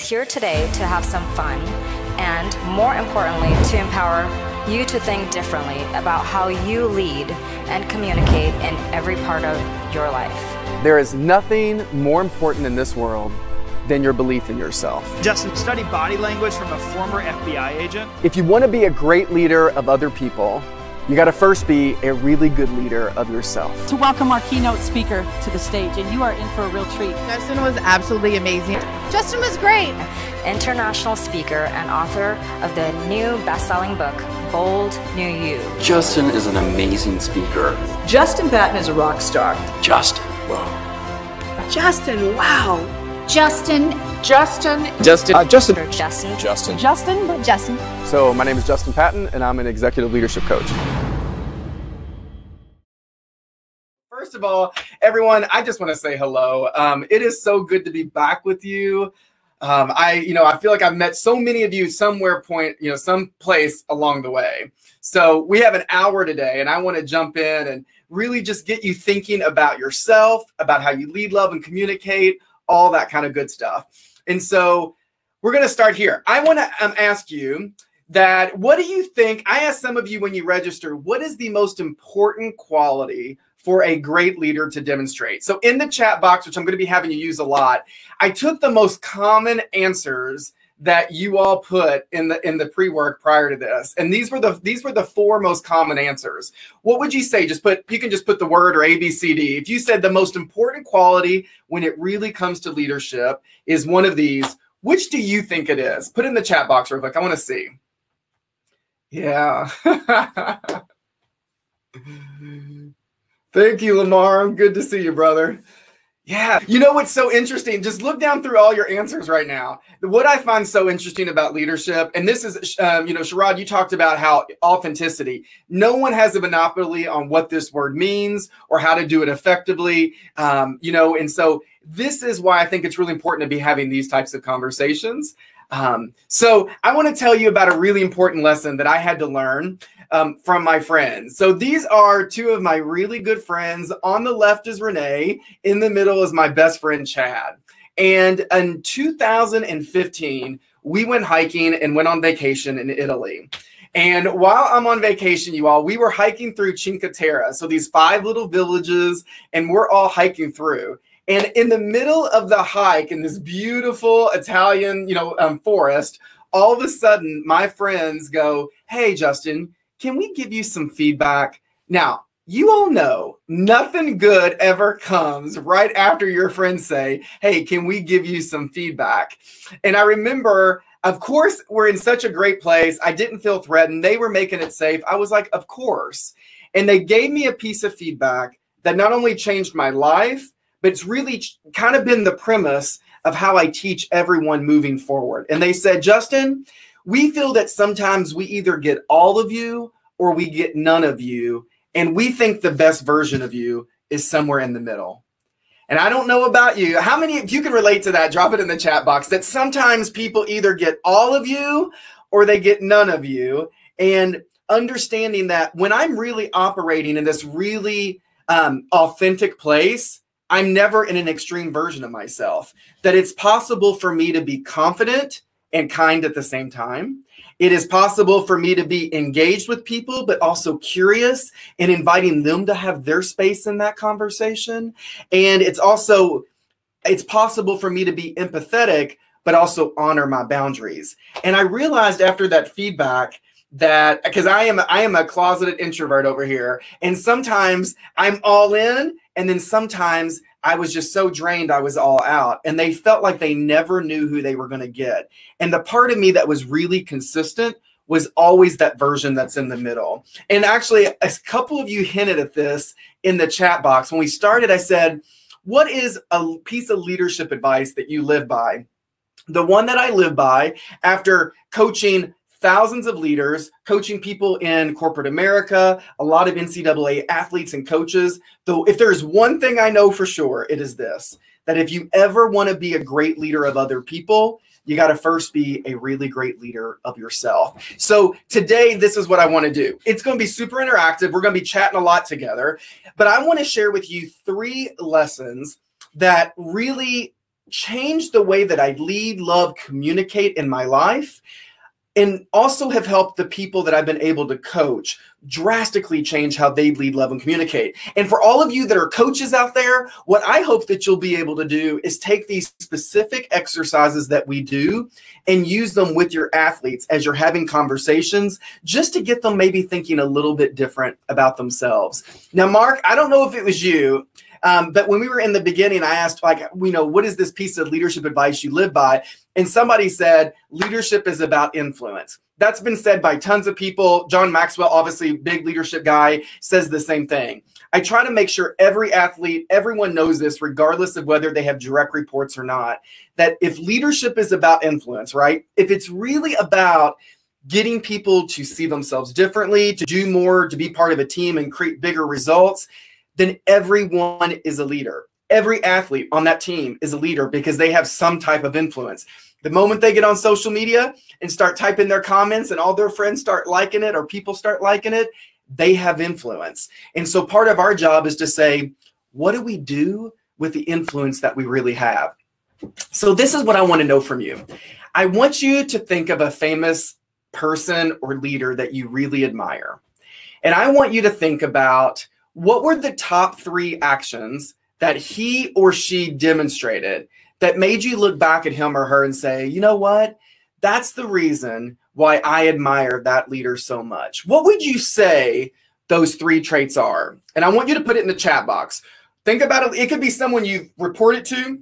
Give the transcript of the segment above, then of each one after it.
here today to have some fun and, more importantly, to empower you to think differently about how you lead and communicate in every part of your life. There is nothing more important in this world than your belief in yourself. Justin studied body language from a former FBI agent. If you want to be a great leader of other people, you got to first be a really good leader of yourself. To welcome our keynote speaker to the stage, and you are in for a real treat. Justin was absolutely amazing. Justin was great. International speaker and author of the new best-selling book, Bold New You. Justin is an amazing speaker. Justin Patton is a rock star. Justin, wow. Justin, wow. Justin. Justin. So my name is Justin Patton, and I'm an executive leadership coach. First of all, everyone, I just want to say hello. It is so good to be back with you. I feel like I've met so many of you some place along the way. So we have an hour today, and I want to jump in and really just get you thinking about yourself, about how you lead, love, and communicate, all that kind of good stuff. And so we're going to start here. I want to ask you that, what do you think? I asked some of you when you register, what is the most important quality for a great leader to demonstrate? So in the chat box, which I'm going to be having you use a lot, I took the most common answers that you all put in the pre-work prior to this, and these were the 4 most common answers. What would you say? You can just put the word or A, B, C, D. If you said the most important quality when it really comes to leadership is one of these, which do you think it is? Put it in the chat box real quick. I want to see. Yeah. Thank you, Lamar. Good to see you, brother. Yeah. You know what's so interesting? Just look down through all your answers right now. What I find so interesting about leadership, and this is, Sherrod, you talked about how authenticity. No one has a monopoly on what this word means or how to do it effectively. And so this is why I think it's really important to be having these types of conversations. So I want to tell you about a really important lesson that I had to learn from my friends. So these are 2 of my really good friends. On the left is Renee. In the middle is my best friend, Chad. And in 2015, we went hiking and went on vacation in Italy. And while I'm on vacation, you all, we were hiking through Cinque Terre. So these 5 little villages, and we're all hiking through. And in the middle of the hike in this beautiful Italian, forest, all of a sudden my friends go, "Hey, Justin, can we give you some feedback?" Now, you all know nothing good ever comes right after your friends say, "Hey, can we give you some feedback?" And I remember, of course, we're in such a great place. I didn't feel threatened. They were making it safe. I was like, of course. And they gave me a piece of feedback that not only changed my life, but it's really kind of been the premise of how I teach everyone moving forward. And they said, "Justin, we feel that sometimes we either get all of you or we get none of you. And we think the best version of you is somewhere in the middle." And I don't know about you. How many, if you can relate to that, drop it in the chat box, that sometimes people either get all of you or they get none of you. And understanding that when I'm really operating in this really authentic place, I'm never in an extreme version of myself. That it's possible for me to be confident and kind at the same time. It is possible for me to be engaged with people, but also curious and inviting them to have their space in that conversation. And it's possible for me to be empathetic, but also honor my boundaries. And I realized after that feedback that, because I am a closeted introvert over here, and sometimes I'm all in, and then sometimes I was just so drained I was all out, and they felt like they never knew who they were going to get. And the part of me that was really consistent was always that version that's in the middle. And actually, a couple of you hinted at this in the chat box. When we started, I said, what is a piece of leadership advice that you live by? The one that I live by after coaching thousands of leaders, coaching people in corporate America, a lot of NCAA athletes and coaches. Though if there's one thing I know for sure, it is this, that if you ever want to be a great leader of other people, you got to first be a really great leader of yourself. So today, this is what I want to do. It's going to be super interactive. We're going to be chatting a lot together, but I want to share with you 3 lessons that really changed the way that I lead, love, communicate in my life, and also have helped the people that I've been able to coach drastically change how they lead, love, and communicate. And for all of you that are coaches out there, what I hope that you'll be able to do is take these specific exercises that we do and use them with your athletes as you're having conversations, just to get them maybe thinking a little bit different about themselves. Now, Mark, I don't know if it was you, but when we were in the beginning, I asked, like, what is this piece of leadership advice you live by? And somebody said, leadership is about influence. That's been said by tons of people. John Maxwell, obviously big leadership guy, says the same thing. I try to make sure every athlete, everyone knows this, regardless of whether they have direct reports or not, that if leadership is about influence, right? If it's really about getting people to see themselves differently, to do more, to be part of a team and create bigger results, then everyone is a leader. Every athlete on that team is a leader because they have some type of influence. The moment they get on social media and start typing their comments and all their friends start liking it or people start liking it, they have influence. And so part of our job is to say, what do we do with the influence that we really have? So this is what I want to know from you. I want you to think of a famous person or leader that you really admire. And I want you to think about, what were the top 3 actions that he or she demonstrated that made you look back at him or her and say, you know what? That's the reason why I admire that leader so much. What would you say those 3 traits are? And I want you to put it in the chat box. Think about it. It could be someone you've reported to.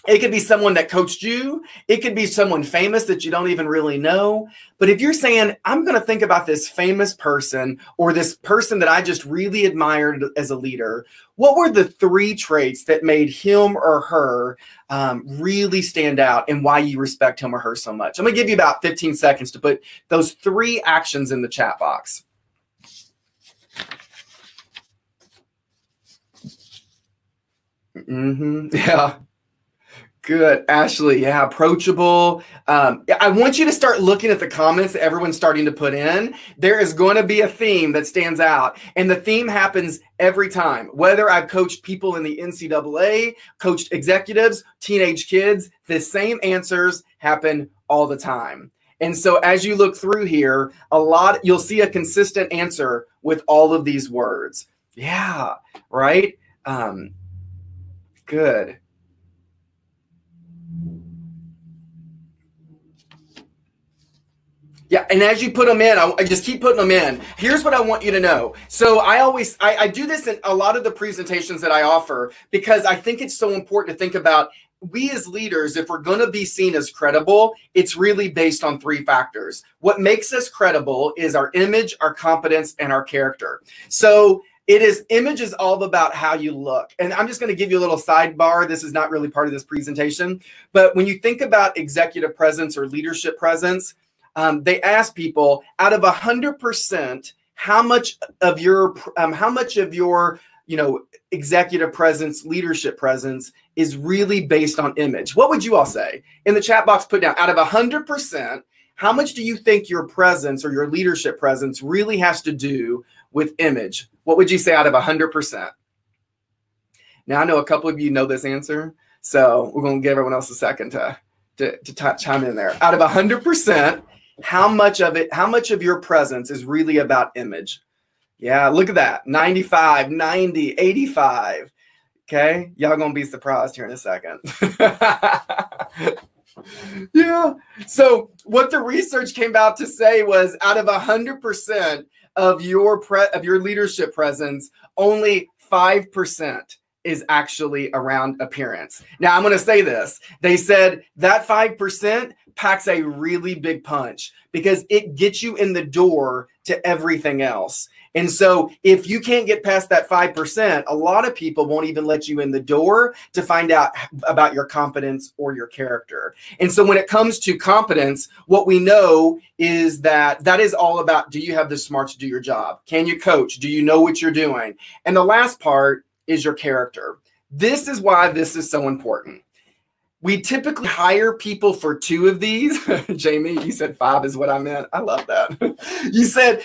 It could be someone that coached you. It could be someone famous that you don't even really know. But if you're saying, I'm going to think about this famous person or this person that I just really admired as a leader, what were the 3 traits that made him or her really stand out and why you respect him or her so much? I'm going to give you about 15 seconds to put those 3 actions in the chat box. Yeah. Good. Ashley, yeah, approachable. I want you to start looking at the comments that everyone's starting to put in. There is going to be a theme that stands out, and the theme happens every time. Whether I've coached people in the NCAA, coached executives, teenage kids, the same answers happen all the time. And so as you look through here, you'll see a consistent answer with all of these words. Yeah, right? Good. Yeah, and as you put them in, I just keep putting them in. Here's what I want you to know. So I do this in a lot of the presentations that I offer because I think it's so important to think about, we as leaders, if we're going to be seen as credible, it's really based on 3 factors. What makes us credible is our image, our competence, and our character. So image is all about how you look. And I'm just going to give you a little sidebar. This is not really part of this presentation. But when you think about executive presence or leadership presence, they ask people, out of 100%, how much of your executive presence, leadership presence is really based on image? What would you all say? In the chat box, put down, out of 100%, how much do you think your presence or your leadership presence really has to do with image? What would you say out of 100%? Now, I know a couple of you know this answer, so we're going to give everyone else a second to chime in there. Out of 100%, how much of your presence is really about image? Yeah, look at that. 95, 90, 85. Okay, y'all gonna be surprised here in a second. Yeah. So what the research came out to say was, out of 100% of your leadership presence, only 5% is actually around appearance. Now I'm going to say this. They said that 5% packs a really big punch because it gets you in the door to everything else. And so if you can't get past that 5%, a lot of people won't even let you in the door to find out about your competence or your character. And so when it comes to competence, what we know is that is all about, do you have the smarts to do your job? Can you coach? Do you know what you're doing? And the last part is your character. This is why this is so important. We typically hire people for 2 of these. Jamie, you said 5 is what I meant. I love that. You said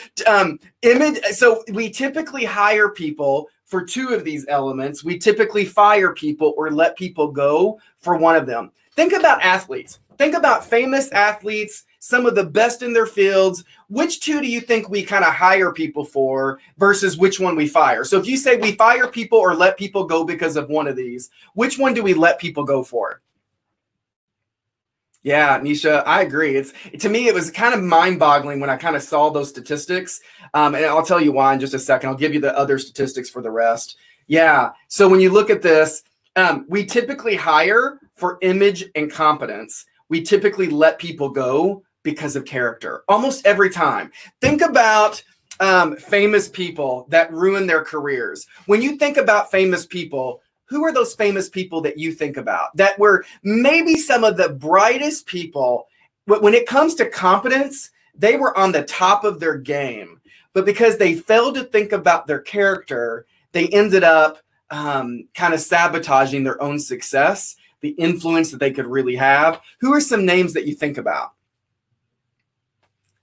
image. So we typically hire people for two of these elements. We typically fire people or let people go for one of them. Think about athletes. Think about famous athletes, some of the best in their fields. Which two do you think we kind of hire people for versus which one we fire? So if you say we fire people or let people go because of one of these, which one do we let people go for? Yeah, Nisha, I agree. To me, it was kind of mind-boggling when I kind of saw those statistics. And I'll tell you why in just a second. I'll give you the other statistics for the rest. Yeah. So when you look at this, we typically hire for image and competence. We typically let people go because of character almost every time. Think about famous people that ruin their careers. When you think about famous people, who are those famous people that you think about that were maybe some of the brightest people? When it comes to competence, they were on the top of their game. But because they failed to think about their character, they ended up kind of sabotaging their own success, the influence that they could really have. Who are some names that you think about?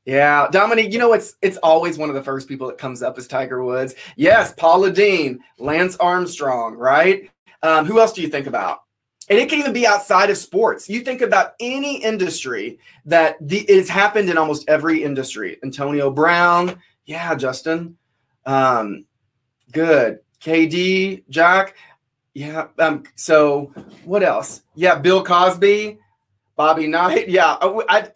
Yeah, Dominique, you know, it's always one of the first people that comes up is Tiger Woods. Yes, Paula Deen, Lance Armstrong, right? Who else do you think about? And it can even be outside of sports. You think about any industry that it's happened in almost every industry. Antonio Brown. Yeah, Justin. Good. KD, Jack. Yeah. So what else? Yeah, Bill Cosby, Bobby Knight. Yeah,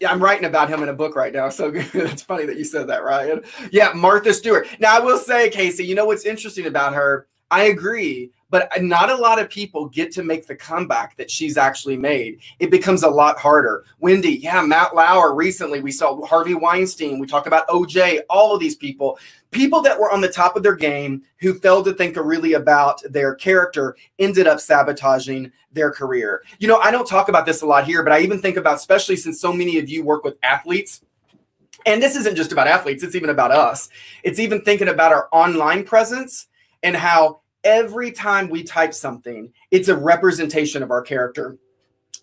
I'm writing about him in a book right now. So good. It's funny that you said that, Ryan. Yeah, Martha Stewart. Now, I will say, Casey, you know what's interesting about her? I agree, but not a lot of people get to make the comeback that she's actually made. It becomes a lot harder. Wendy, yeah, Matt Lauer. Recently, we saw Harvey Weinstein. We talk about OJ, all of these people that were on the top of their game who failed to think really about their character ended up sabotaging their career. You know, I don't talk about this a lot here, but I even think about, especially since so many of you work with athletes, and this isn't just about athletes, it's even about us. It's even thinking about our online presence and how every time we type something, it's a representation of our character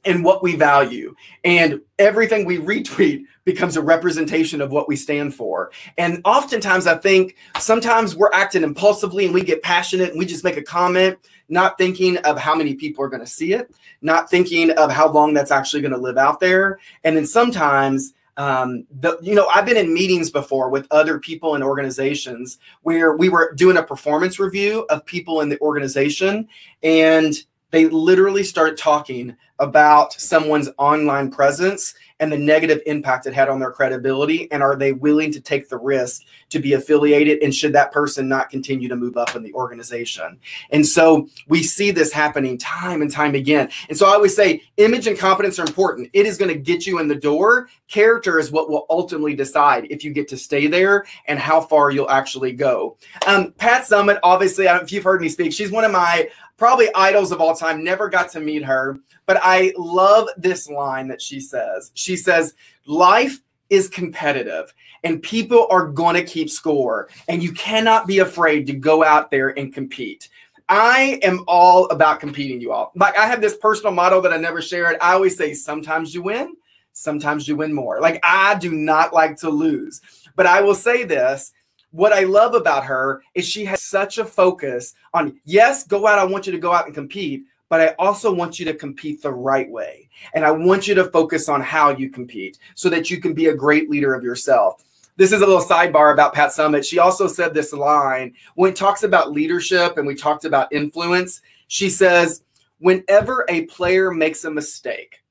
and what we value. And everything we retweet becomes a representation of what we stand for. And oftentimes, I think sometimes we're acting impulsively and we get passionate and we just make a comment, not thinking of how many people are going to see it, not thinking of how long that's actually going to live out there. And then sometimes, I've been in meetings before with other people in organizations where we were doing a performance review of people in the organization, and they literally started talking about someone's online presence and the negative impact it had on their credibility. And are they willing to take the risk to be affiliated? And should that person not continue to move up in the organization? And so we see this happening time and time again. And so I always say image and competence are important. It is going to get you in the door. Character is what will ultimately decide if you get to stay there and how far you'll actually go. Pat Summitt, obviously, I don't know if you've heard me speak. She's one of my probably idols of all time. Never got to meet her, but I love this line that she says. She says, life is competitive and people are going to keep score, and you cannot be afraid to go out there and compete. I am all about competing, you all. Like, I have this personal motto that I never shared. I always say, sometimes you win, sometimes you win more. Like, I do not like to lose, but I will say this. What I love about her is she has such a focus on, yes, go out. I want you to go out and compete, but I also want you to compete the right way. And I want you to focus on how you compete so that you can be a great leader of yourself. This is a little sidebar about Pat Summitt. She also said this line when it talks about leadership and we talked about influence. She says, whenever a player makes a mistake,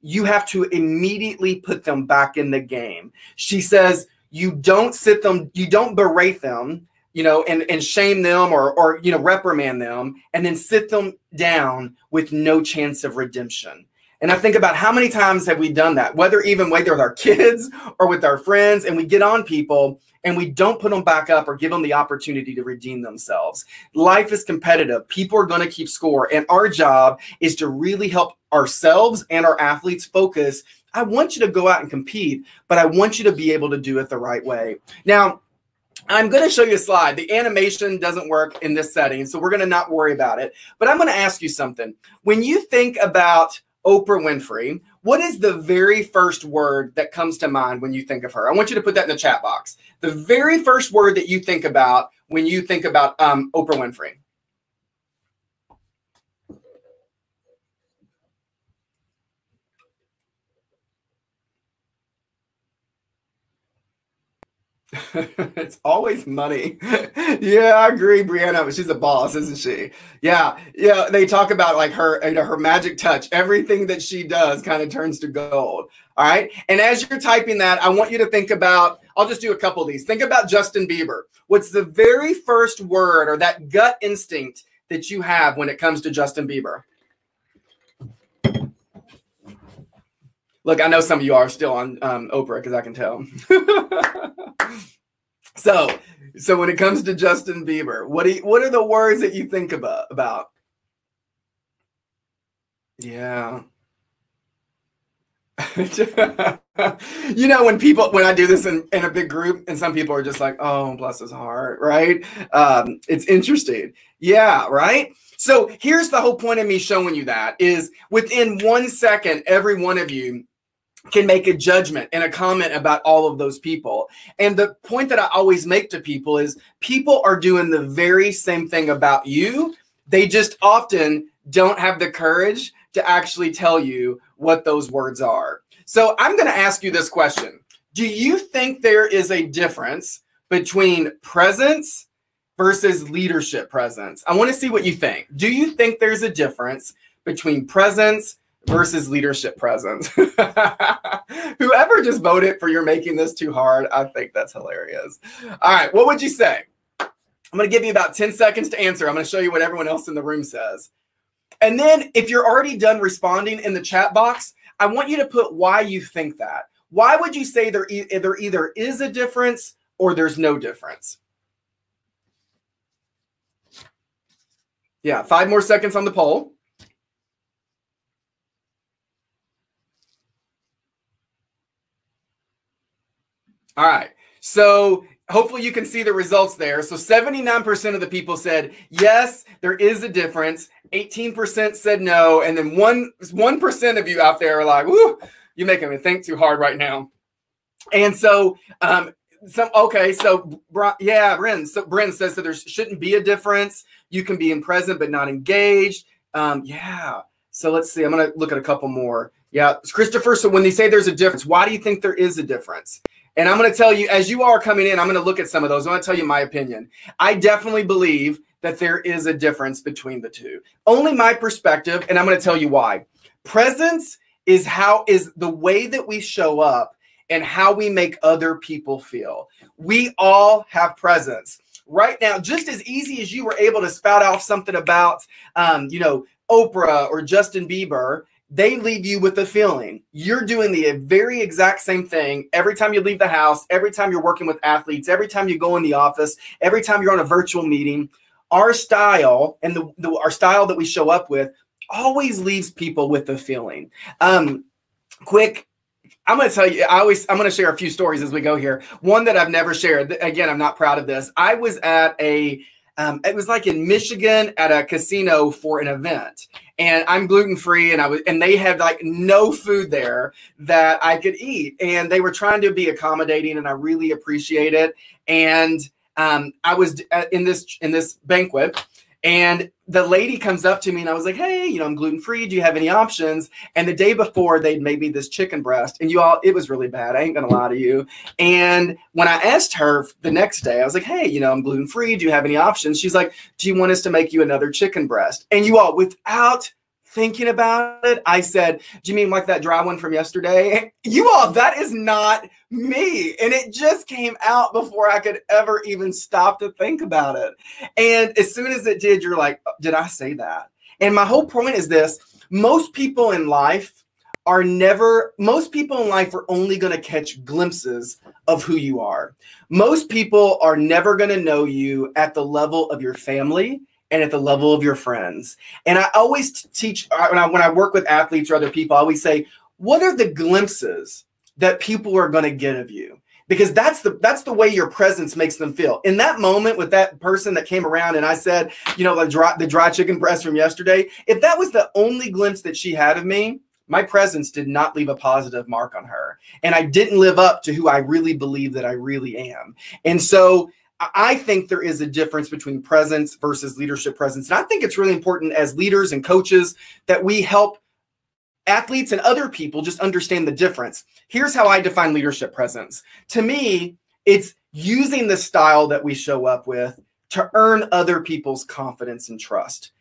you have to immediately put them back in the game. She says, you don't berate them, and shame them or reprimand them and then sit them down with no chance of redemption. And I think about how many times have we done that, whether with our kids or with our friends, and we get on people and we don't put them back up or give them the opportunity to redeem themselves. Life is competitive. People are going to keep score. And our job is to really help ourselves and our athletes focus. I want you to go out and compete, but I want you to be able to do it the right way. Now, I'm going to show you a slide. The animation doesn't work in this setting, so we're going to not worry about it. But I'm going to ask you something. When you think about Oprah Winfrey, what is the very first word that comes to mind when you think of her? I want you to put that in the chat box. The very first word that you think about when you think about Oprah Winfrey. It's always money. Yeah, I agree, Brianna. She's a boss, isn't she? Yeah, yeah. They talk about like her, her magic touch. Everything that she does kind of turns to gold. All right. And as you're typing that, I want you to think about. I'll just do a couple of these. Think about Justin Bieber. What's the very first word or that gut instinct that you have when it comes to Justin Bieber? Look, I know some of you are still on Oprah because I can tell. So when it comes to Justin Bieber, what are the words that you think about? Yeah. You know, when I do this in a big group and some people are just like, oh, bless his heart, right? It's interesting. Yeah, right? So here's the whole point of me showing you that is within 1 second, every one of you can make a judgment and a comment about all of those people. And the point that I always make to people is people are doing the very same thing about you. They just often don't have the courage to actually tell you what those words are. So I'm going to ask you this question. Do you think there is a difference between presence versus leadership presence? I want to see what you think. Do you think there's a difference between presence versus leadership presence? Whoever just voted for you're making this too hard, I think that's hilarious. All right, what would you say? I'm going to give you about 10 seconds to answer. I'm going to show you what everyone else in the room says. And then if you're already done responding in the chat box, I want you to put why you think that. Why would you say there either is a difference or there's no difference? Yeah, 5 more seconds on the poll. All right, so hopefully you can see the results there. So 79% of the people said, yes, there is a difference. 18% said no. And then 1% of you out there are like, whoo, you're making me think too hard right now. And so, yeah, Bryn says that there shouldn't be a difference. You can be in present but not engaged. Yeah, so let's see. I'm going to look at a couple more. Yeah, Christopher, so when they say there's a difference, why do you think there is a difference? And I'm going to tell you, as you are coming in, I'm going to look at some of those. I want to tell you my opinion. I definitely believe that there is a difference between the two. Only my perspective, and I'm going to tell you why. Presence is the way that we show up and how we make other people feel. We all have presence. Right now, just as easy as you were able to spout off something about, Oprah or Justin Bieber, they leave you with a feeling. You're doing the very exact same thing every time you leave the house, every time you're working with athletes, every time you go in the office, every time you're on a virtual meeting. Our style and our style that we show up with always leaves people with a feeling. Quick, I'm going to tell you, I'm going to share a few stories as we go here. One that I've never shared. Again, I'm not proud of this. I was at it was like in Michigan at a casino for an event. And I'm gluten-free, and they had like no food there that I could eat. And they were trying to be accommodating, and I really appreciate it. And I was in this banquet, and the lady comes up to me, and I was like, hey, I'm gluten-free. Do you have any options? And the day before, they'd made me this chicken breast. And it was really bad. I ain't going to lie to you. And when I asked her the next day, I was like, hey, I'm gluten-free. Do you have any options? She's like, do you want us to make you another chicken breast? And without thinking about it, I said, do you mean like that dry one from yesterday? That is not me. And it just came out before I could ever even stop to think about it. And as soon as it did, you're like, did I say that? And my whole point is this: most people in life are only going to catch glimpses of who you are. Most people are never going to know you at the level of your family and at the level of your friends. And I always teach, when I work with athletes or other people, I always say, what are the glimpses that people are going to get of you? Because that's the way your presence makes them feel. In that moment with that person that came around and I said, the dry chicken breast from yesterday, if that was the only glimpse that she had of me, my presence did not leave a positive mark on her. And I didn't live up to who I really believe that I really am. And so I think there is a difference between presence versus leadership presence. And I think it's really important as leaders and coaches that we help athletes and other people just understand the difference. Here's how I define leadership presence. To me, It's using the style that we show up with to earn other people's confidence and trust.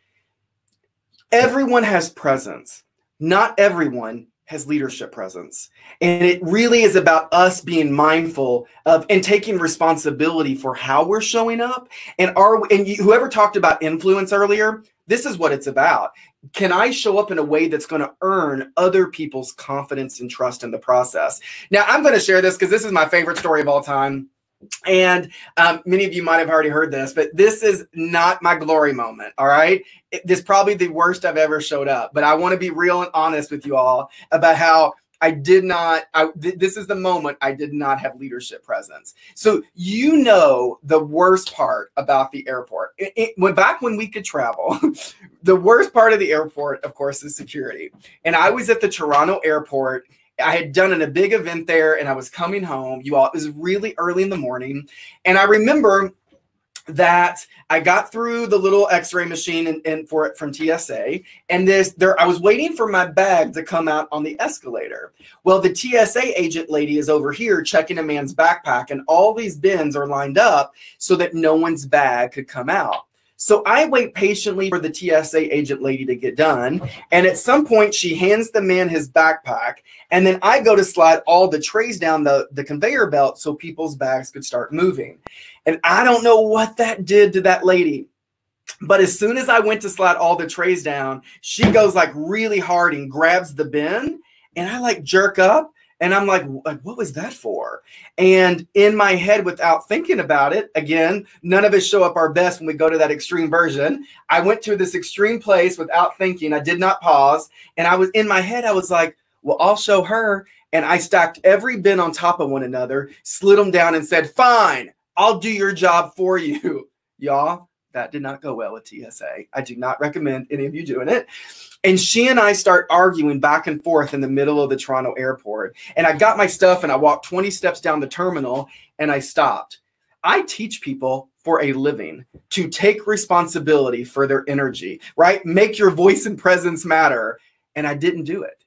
Everyone has presence. Not everyone has leadership presence. And it really is about us being mindful of and taking responsibility for how we're showing up. And whoever talked about influence earlier, this is what it's about. Can I show up in a way that's going to earn other people's confidence and trust in the process? Now, I'm going to share this because this is my favorite story of all time. And many of you might have already heard this, but this is not my glory moment, all right? This is probably the worst I've ever showed up, but I want to be real and honest with you all about how this is the moment I did not have leadership presence. So you know the worst part about the airport. Back when we could travel, the worst part of the airport, of course, is security. And I was at the Toronto airport. I had done a big event there and I was coming home. You all, it was really early in the morning. And I remember that I got through the little x-ray machine from TSA. And I was waiting for my bag to come out on the escalator. Well, the TSA agent lady is over here checking a man's backpack and all these bins are lined up so that no one's bag could come out. So I wait patiently for the TSA agent lady to get done. And at some point, she hands the man his backpack. And then I go to slide all the trays down the conveyor belt so people's bags could start moving. And I don't know what that did to that lady. But as soon as I went to slide all the trays down, she goes like really hard and grabs the bin. And I like jerk up. And I'm like, what was that for? And in my head, without thinking about it, again, none of us show up our best when we go to that extreme version. I went to this extreme place without thinking. I did not pause. And I was in my head, I was like, well, I'll show her. And I stacked every bin on top of one another, slid them down and said, fine, I'll do your job for you. Y'all, that did not go well with TSA. I do not recommend any of you doing it. And she and I start arguing back and forth in the middle of the Toronto airport. And I got my stuff and I walked 20 steps down the terminal and I stopped. I teach people for a living to take responsibility for their energy, right? Make your voice and presence matter. And I didn't do it.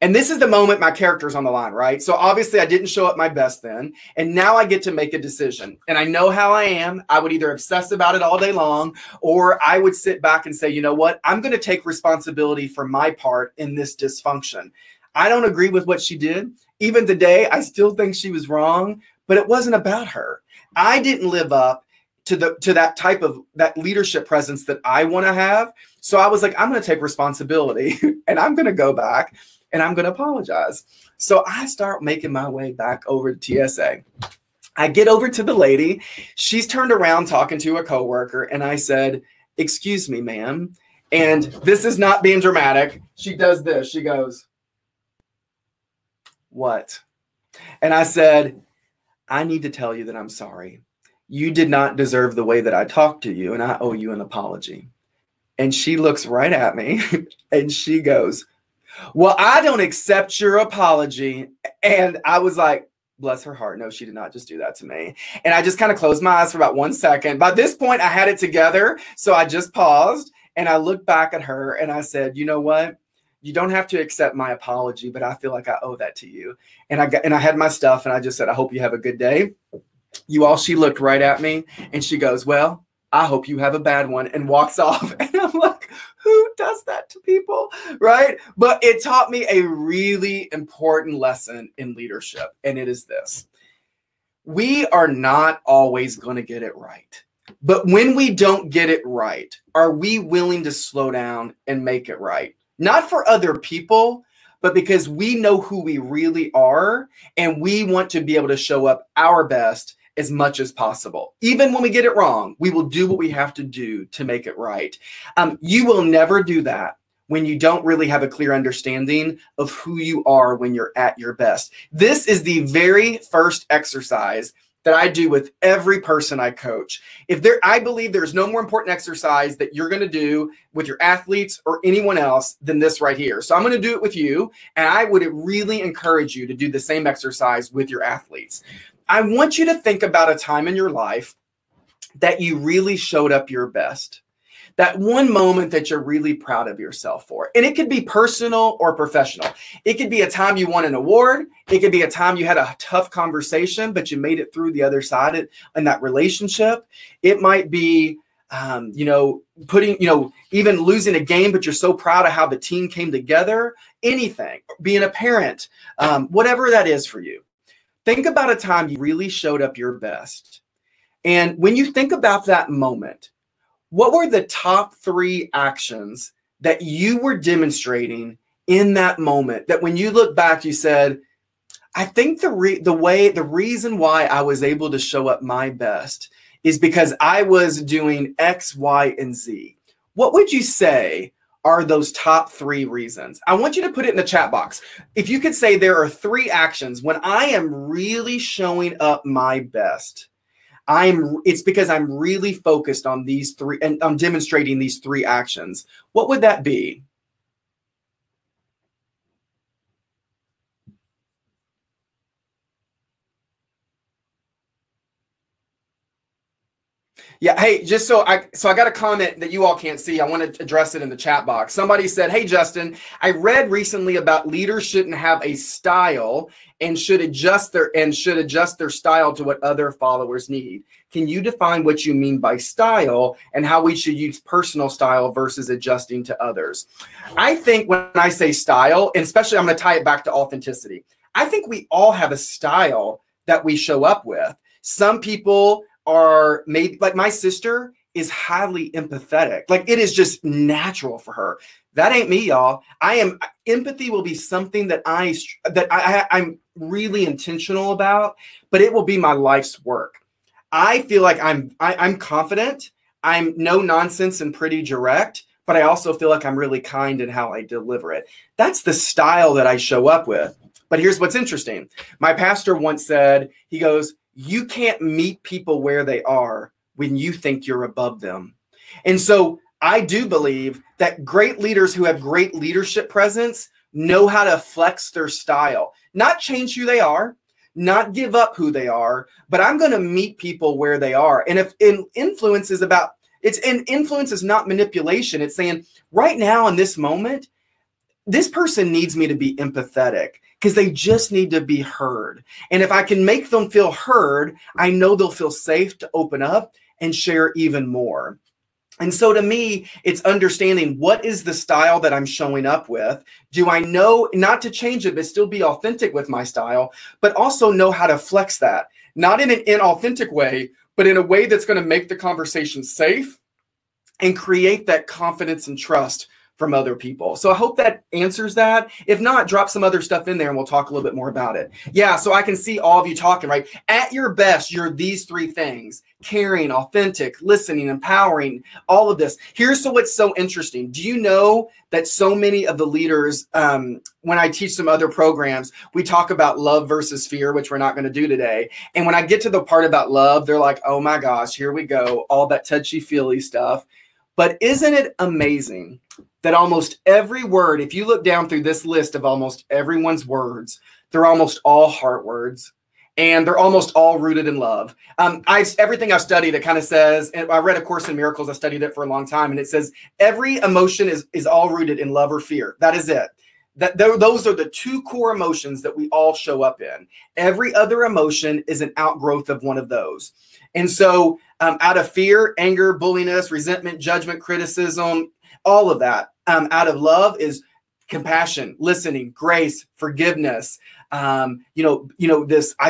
And this is the moment my character's on the line, right? So obviously I didn't show up my best then. And now I get to make a decision. And I know how I am. I would either obsess about it all day long, or I would sit back and say, you know what? I'm going to take responsibility for my part in this dysfunction. I don't agree with what she did. Even today, I still think she was wrong, but it wasn't about her. I didn't live up to that type of that leadership presence that I want to have. So I was like, I'm going to take responsibility and I'm going to go back and I'm going to apologize. So I start making my way back over to TSA. I get over to the lady. She's turned around talking to a coworker. And I said, excuse me, ma'am. And this is not being dramatic. She does this. She goes, what? And I said, I need to tell you that I'm sorry. You did not deserve the way that I talked to you, and I owe you an apology. And she looks right at me and she goes, well, I don't accept your apology. And I was like, bless her heart. No, she did not just do that to me. And I just kind of closed my eyes for about 1 second. By this point, I had it together. So I just paused and I looked back at her and I said, you know what? You don't have to accept my apology, but I feel like I owe that to you. And I had my stuff and I just said, I hope you have a good day. You all, she looked right at me and she goes, well, I hope you have a bad one, and walks off. And I'm like, who does that to people? Right? But it taught me a really important lesson in leadership. And it is this: we are not always going to get it right. But when we don't get it right, are we willing to slow down and make it right? Not for other people, but because we know who we really are and we want to be able to show up our best as much as possible. Even when we get it wrong, we will do what we have to do to make it right. You will never do that when you don't really have a clear understanding of who you are when you're at your best. This is the very first exercise that I do with every person I coach. I believe there's no more important exercise that you're going to do with your athletes or anyone else than this right here. So I'm going to do it with you. And I would really encourage you to do the same exercise with your athletes. I want you to think about a time in your life that you really showed up your best. That one moment that you're really proud of yourself for. And it could be personal or professional. It could be a time you won an award. It could be a time you had a tough conversation, but you made it through the other side in that relationship. It might be, even losing a game, but you're so proud of how the team came together. Anything, being a parent, whatever that is for you. Think about a time you really showed up your best. And when you think about that moment, what were the top 3 actions that you were demonstrating in that moment that when you look back, you said, I think the reason why I was able to show up my best is because I was doing X, Y, and Z. What would you say are those top 3 reasons? I want you to put it in the chat box. If you could say there are 3 actions when I am really showing up my best, it's because I'm really focused on these 3 and I'm demonstrating these 3 actions. What would that be? Yeah, hey, just so I got a comment that you all can't see. I want to address it in the chat box. Somebody said, hey, Justin, I read recently about leaders shouldn't have a style and should adjust their style to what other followers need. Can you define what you mean by style and how we should use personal style versus adjusting to others? I think when I say style, and especially I'm going to tie it back to authenticity, I think we all have a style that we show up with. Some people are maybe, like my sister is highly empathetic. Like it is just natural for her. That ain't me, y'all. Empathy will be something that I'm really intentional about, but it will be my life's work. I feel like I'm confident. I'm no nonsense and pretty direct, but I also feel like I'm really kind in how I deliver it. That's the style that I show up with. But here's what's interesting. My pastor once said, he goes, you can't meet people where they are when you think you're above them. And so I do believe that great leaders who have great leadership presence know how to flex their style, not change who they are, not give up who they are, but I'm going to meet people where they are. And if influence is not manipulation, it's saying right now in this moment, this person needs me to be empathetic because they just need to be heard. And if I can make them feel heard, I know they'll feel safe to open up and share even more. And so to me, it's understanding what is the style that I'm showing up with. Do I know not to change it, but still be authentic with my style, but also know how to flex that, not in an inauthentic way, but in a way that's going to make the conversation safe and create that confidence and trust from other people. So I hope that answers that. If not, drop some other stuff in there and we'll talk a little bit more about it. Yeah, so I can see all of you talking, right? At your best, you're these 3 things: caring, authentic, listening, empowering, all of this. Here's what's so interesting. Do you know that so many of the leaders, when I teach some other programs, we talk about love versus fear, which we're not going to do today. And when I get to the part about love, they're like, oh my gosh, here we go, all that touchy-feely stuff. But isn't it amazing that almost every word, if you look down through this list of almost everyone's words, they're almost all heart words, and they're almost all rooted in love. Everything I've studied, it kind of says, and I read A Course in Miracles, I studied it for a long time, and it says every emotion is all rooted in love or fear. That is it. Those are the 2 core emotions that we all show up in. Every other emotion is an outgrowth of one of those. And so out of fear, anger, bulliness, resentment, judgment, criticism, all of that. Out of love is compassion, listening, grace, forgiveness. I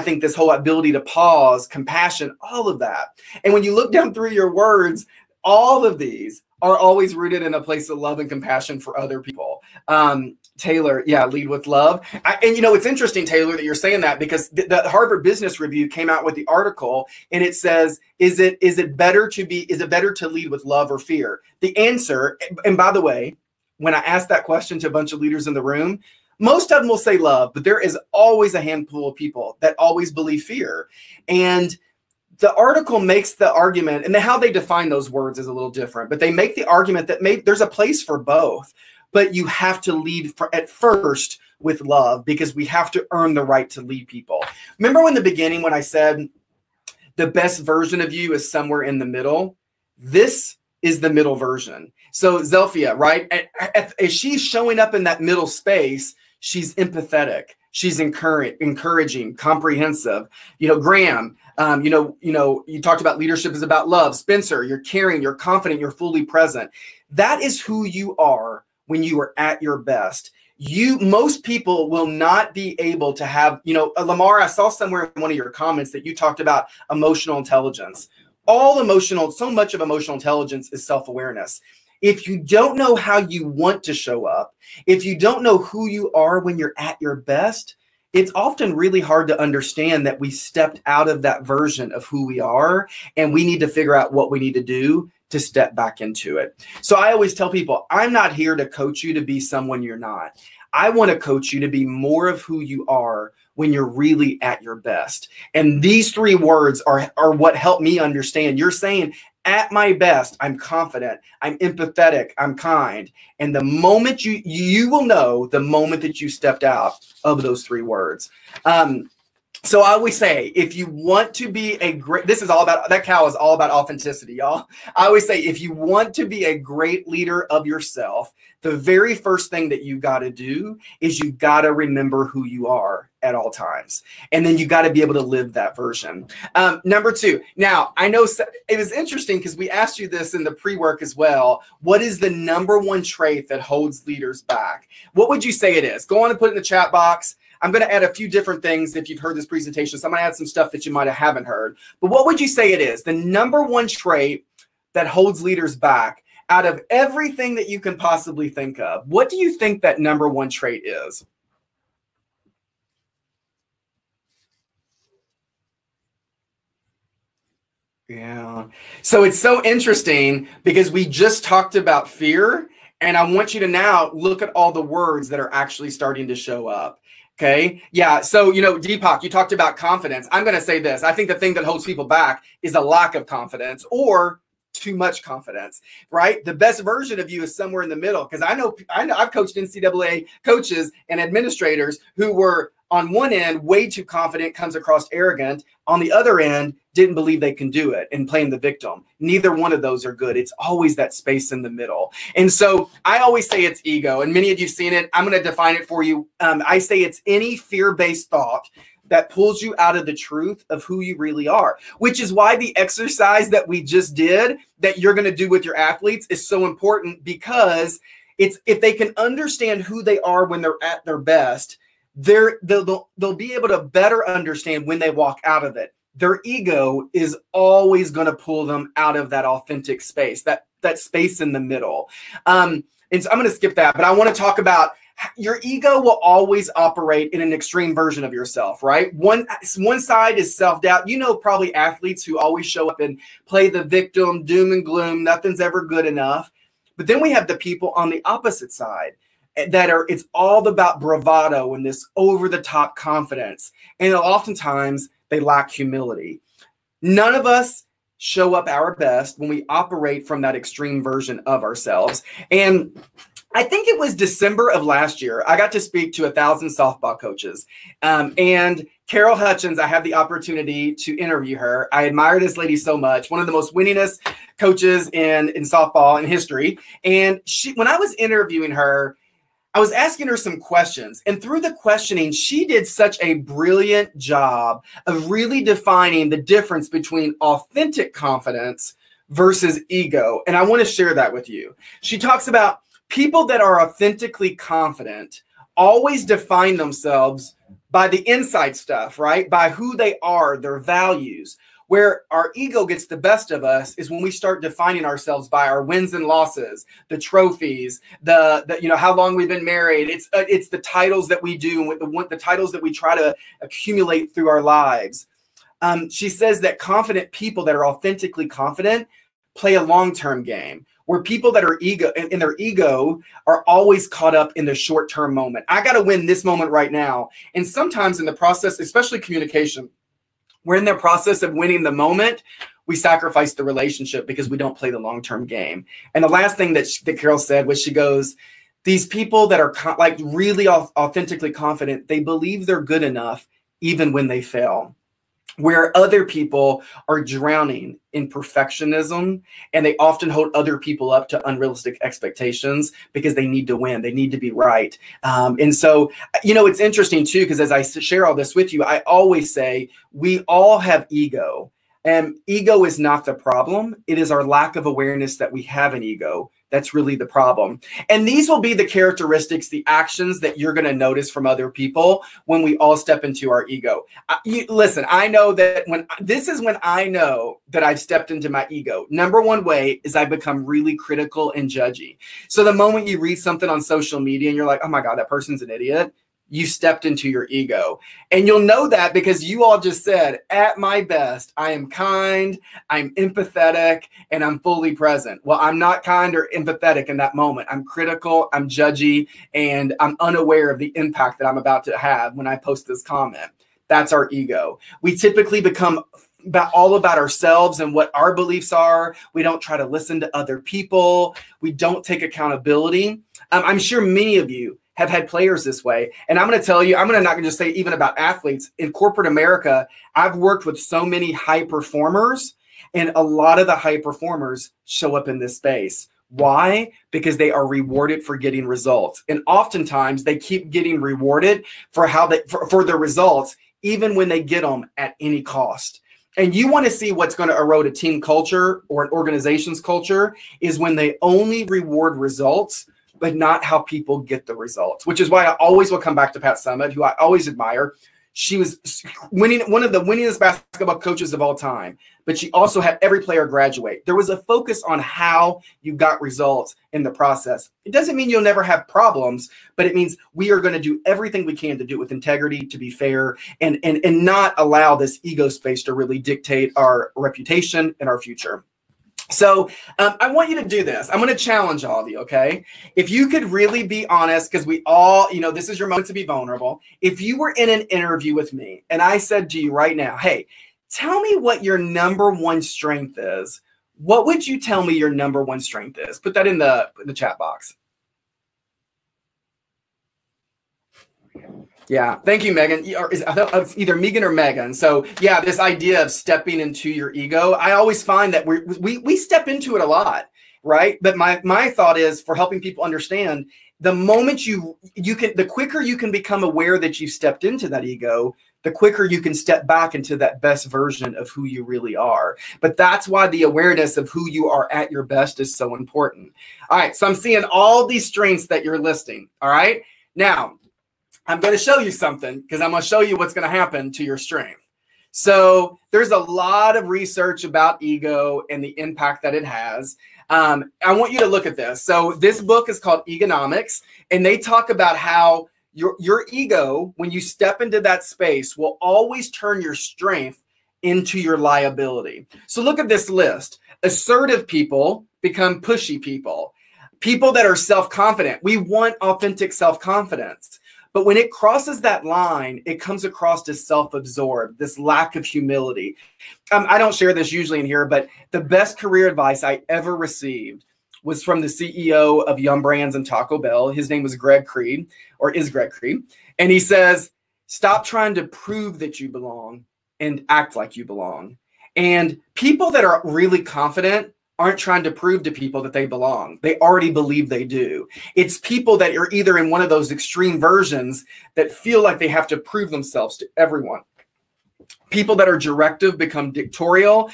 think this whole ability to pause, compassion, all of that. And when you look down through your words, all of these are always rooted in a place of love and compassion for other people. Taylor, yeah, lead with love. It's interesting, Taylor, that you're saying that, because the Harvard Business Review came out with the article, and it says, is it better to lead with love or fear? The answer, and by the way, when I asked that question to a bunch of leaders in the room, most of them will say love, but there is always a handful of people that always believe fear. And the article makes the argument, and how they define those words is a little different, but they make the argument that there's a place for both. But you have to lead at first with love, because we have to earn the right to lead people. Remember in the beginning when I said the best version of you is somewhere in the middle? This is the middle version. So Zelphia, right? As she's showing up in that middle space, she's empathetic. She's encouraging, comprehensive. Graham, you talked about leadership is about love. Spencer, you're caring, you're confident, you're fully present. That is who you are when you are at your best. Most people will not be able to have, Lamar, I saw somewhere in one of your comments that you talked about emotional intelligence. So much of emotional intelligence is self-awareness. If you don't know how you want to show up, if you don't know who you are when you're at your best, it's often really hard to understand that we stepped out of that version of who we are, and we need to figure out what we need to do to step back into it. So I always tell people, I'm not here to coach you to be someone you're not. I want to coach you to be more of who you are when you're really at your best. And these 3 words are what help me understand. You're saying, at my best, I'm confident, I'm empathetic, I'm kind. And the moment you will know the moment that you stepped out of those 3 words. So I always say, if you want to be that cow is all about authenticity, y'all. I always say, if you want to be a great leader of yourself, the very first thing that you've got to do is you've got to remember who you are at all times. And then you got to be able to live that version. Number 2. Now, I know it was interesting because we asked you this in the pre-work as well. What is the number 1 trait that holds leaders back? What would you say it is? Go on and put it in the chat box. I'm going to add a few different things if you've heard this presentation. So I'm going to add some stuff that you might haven't heard. But what would you say it is? The number 1 trait that holds leaders back out of everything that you can possibly think of. What do you think that number 1 trait is? Yeah. So it's so interesting because we just talked about fear, and I want you to now look at all the words that are actually starting to show up. Okay. Yeah. So, Deepak, you talked about confidence. I'm going to say this. I think the thing that holds people back is a lack of confidence or too much confidence, right? The best version of you is somewhere in the middle. Because I know I've coached NCAA coaches and administrators who were on one end way too confident, comes across arrogant. On the other end, didn't believe they can do it and playing the victim. Neither one of those are good. It's always that space in the middle. And so I always say it's ego, and many of you have seen it. I'm going to define it for you. I say it's any fear-based thought that pulls you out of the truth of who you really are, which is why the exercise that we just did that you're going to do with your athletes is so important, because if they can understand who they are when they're at their best, they'll be able to better understand when they walk out of it. Their ego is always going to pull them out of that authentic space, that space in the middle. And so I'm going to skip that, but I want to talk about your ego will always operate in an extreme version of yourself, right? One side is self-doubt. Probably athletes who always show up and play the victim, doom and gloom, nothing's ever good enough. But then we have the people on the opposite side it's all about bravado and this over-the-top confidence. And oftentimes they lack humility. None of us show up our best when we operate from that extreme version of ourselves. And I think it was December of last year, I got to speak to 1,000 softball coaches. And Carol Hutchins, I had the opportunity to interview her. I admire this lady so much, one of the most winningest coaches in softball in history. And when I was interviewing her, I was asking her some questions. And through the questioning, she did such a brilliant job of really defining the difference between authentic confidence versus ego. And I want to share that with you. She talks about people that are authentically confident always define themselves by the inside stuff, right? By who they are, their values. Where our ego gets the best of us is when we start defining ourselves by our wins and losses, the trophies, the how long we've been married. It's the titles that we do, the titles that we try to accumulate through our lives. She says that confident people that are authentically confident play a long-term game, where people that are in their ego are always caught up in the short-term moment. I got to win this moment right now. And sometimes in the process, especially communication, we're in the process of winning the moment, we sacrifice the relationship because we don't play the long-term game. And the last thing that Carol said was, she goes, these people that are really authentically confident, they believe they're good enough even when they fail. where other people are drowning in perfectionism, and they often hold other people up to unrealistic expectations because they need to win. They need to be right. And so, it's interesting too, because as I share all this with you, I always say we all have ego, and ego is not the problem. It is our lack of awareness that we have an ego that's really the problem. And these will be the characteristics, the actions that you're going to notice from other people when we all step into our ego. Listen, I know that when I know that I've stepped into my ego. Number one way is I become really critical and judgy. So the moment you read something on social media and you're like, oh my God, that person's an idiot, you stepped into your ego. And you'll know that because you all just said, at my best, I am kind, I'm empathetic, and I'm fully present. Well, I'm not kind or empathetic in that moment. I'm critical, I'm judgy, and I'm unaware of the impact that I'm about to have when I post this comment. That's our ego. We typically become all about ourselves and what our beliefs are. We don't try to listen to other people. We don't take accountability. I'm sure many of you have had players this way. And I'm going to tell you, not going to just say even about athletes. In corporate America, I've worked with so many high performers, and a lot of the high performers show up in this space. Why? Because they are rewarded for getting results. And oftentimes they keep getting rewarded for for their results, even when they get them at any cost. And you want to see what's going to erode a team culture or an organization's culture is when they only reward results, but not how people get the results, which is why I always will come back to Pat Summitt, who I always admire. She was winning, one of the winningest basketball coaches of all time, but she also had every player graduate. There was a focus on how you got results in the process. It doesn't mean you'll never have problems, but it means we are going to do everything we can to do it with integrity, to be fair, and not allow this ego space to really dictate our reputation and our future. So I want you to do this. I'm going to challenge all of you, okay? If you could really be honest, because we all, this is your moment to be vulnerable. If you were in an interview with me and I said to you right now, hey, tell me what your number one strength is, what would you tell me your number one strength is? Put that in the chat box. Yeah, thank you, Megan. I thought it's either Megan or Megan. So yeah, this idea of stepping into your ego, I always find that we step into it a lot, right? But my thought is, for helping people understand, the moment the quicker you can become aware that you've stepped into that ego, the quicker you can step back into that best version of who you really are. But that's why the awareness of who you are at your best is so important. All right, so I'm seeing all these strengths that you're listing. All right, now I'm going to show you something, because I'm going to show you what's going to happen to your strength. So there's a lot of research about ego and the impact that it has. I want you to look at this. So this book is called Egonomics, and they talk about how your ego, when you step into that space, will always turn your strength into your liability. So look at this list. Assertive people become pushy people. People that are self-confident. We want authentic self-confidence. But when it crosses that line, it comes across as self-absorbed, this lack of humility. I don't share this usually in here, but the best career advice I ever received was from the CEO of Yum Brands and Taco Bell. His name was Greg Creed, or is Greg Creed. And he says, stop trying to prove that you belong and act like you belong. And people that are really confident aren't trying to prove to people that they belong. They already believe they do. It's people that are either in one of those extreme versions that feel like they have to prove themselves to everyone. People that are directive become dictatorial.